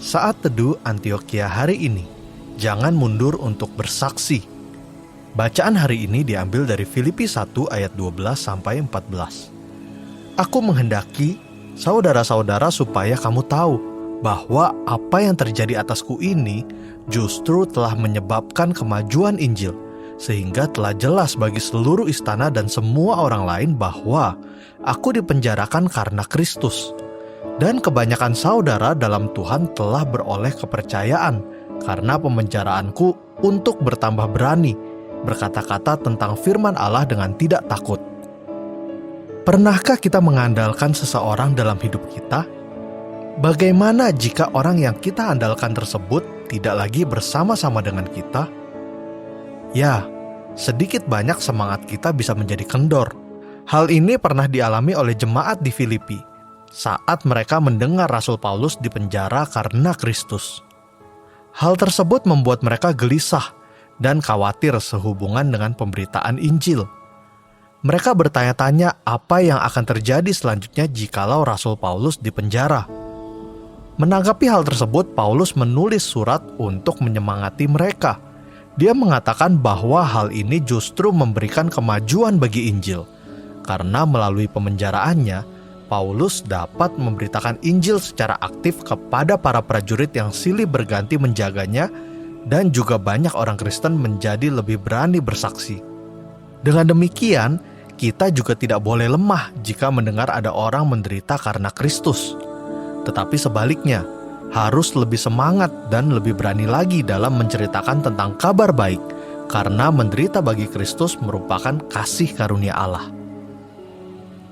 Saat teduh Antiokhia hari ini, jangan mundur untuk bersaksi. Bacaan hari ini diambil dari Filipi 1 ayat 12-14. Aku menghendaki saudara-saudara supaya kamu tahu bahwa apa yang terjadi atasku ini justru telah menyebabkan kemajuan Injil, sehingga telah jelas bagi seluruh istana dan semua orang lain bahwa aku dipenjarakan karena Kristus. Dan kebanyakan saudara dalam Tuhan telah beroleh kepercayaan karena pemenjaraanku untuk bertambah berani berkata-kata tentang firman Allah dengan tidak takut. Pernahkah kita mengandalkan seseorang dalam hidup kita? Bagaimana jika orang yang kita andalkan tersebut tidak lagi bersama-sama dengan kita? Ya, sedikit banyak semangat kita bisa menjadi kendor. Hal ini pernah dialami oleh jemaat di Filipi saat mereka mendengar Rasul Paulus dipenjara karena Kristus. Hal tersebut membuat mereka gelisah dan khawatir sehubungan dengan pemberitaan Injil. Mereka bertanya-tanya apa yang akan terjadi selanjutnya jikalau Rasul Paulus dipenjara. Menanggapi hal tersebut, Paulus menulis surat untuk menyemangati mereka. Dia mengatakan bahwa hal ini justru memberikan kemajuan bagi Injil, karena melalui pemenjaraannya, Paulus dapat memberitakan Injil secara aktif kepada para prajurit yang silih berganti menjaganya, dan juga banyak orang Kristen menjadi lebih berani bersaksi. Dengan demikian, kita juga tidak boleh lemah jika mendengar ada orang menderita karena Kristus. Tetapi sebaliknya, harus lebih semangat dan lebih berani lagi dalam menceritakan tentang kabar baik, karena menderita bagi Kristus merupakan kasih karunia Allah.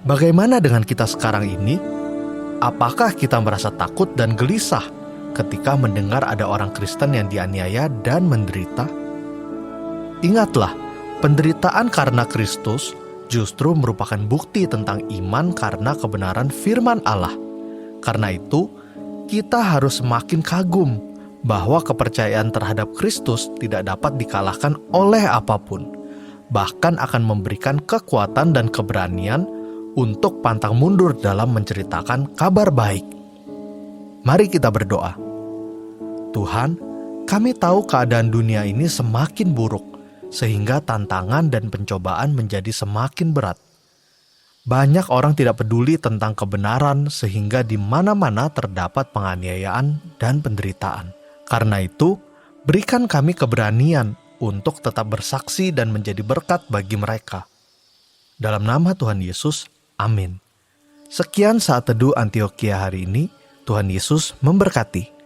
Bagaimana dengan kita sekarang ini? Apakah kita merasa takut dan gelisah ketika mendengar ada orang Kristen yang dianiaya dan menderita? Ingatlah, penderitaan karena Kristus justru merupakan bukti tentang iman karena kebenaran firman Allah. Karena itu, kita harus semakin kagum bahwa kepercayaan terhadap Kristus tidak dapat dikalahkan oleh apapun, bahkan akan memberikan kekuatan dan keberanian untuk pantang mundur dalam menceritakan kabar baik. Mari kita berdoa. Tuhan, kami tahu keadaan dunia ini semakin buruk, sehingga tantangan dan pencobaan menjadi semakin berat. Banyak orang tidak peduli tentang kebenaran, sehingga di mana-mana terdapat penganiayaan dan penderitaan. Karena itu, berikan kami keberanian untuk tetap bersaksi dan menjadi berkat bagi mereka. Dalam nama Tuhan Yesus, amin. Sekian saat teduh Antiokhia hari ini. Tuhan Yesus memberkati.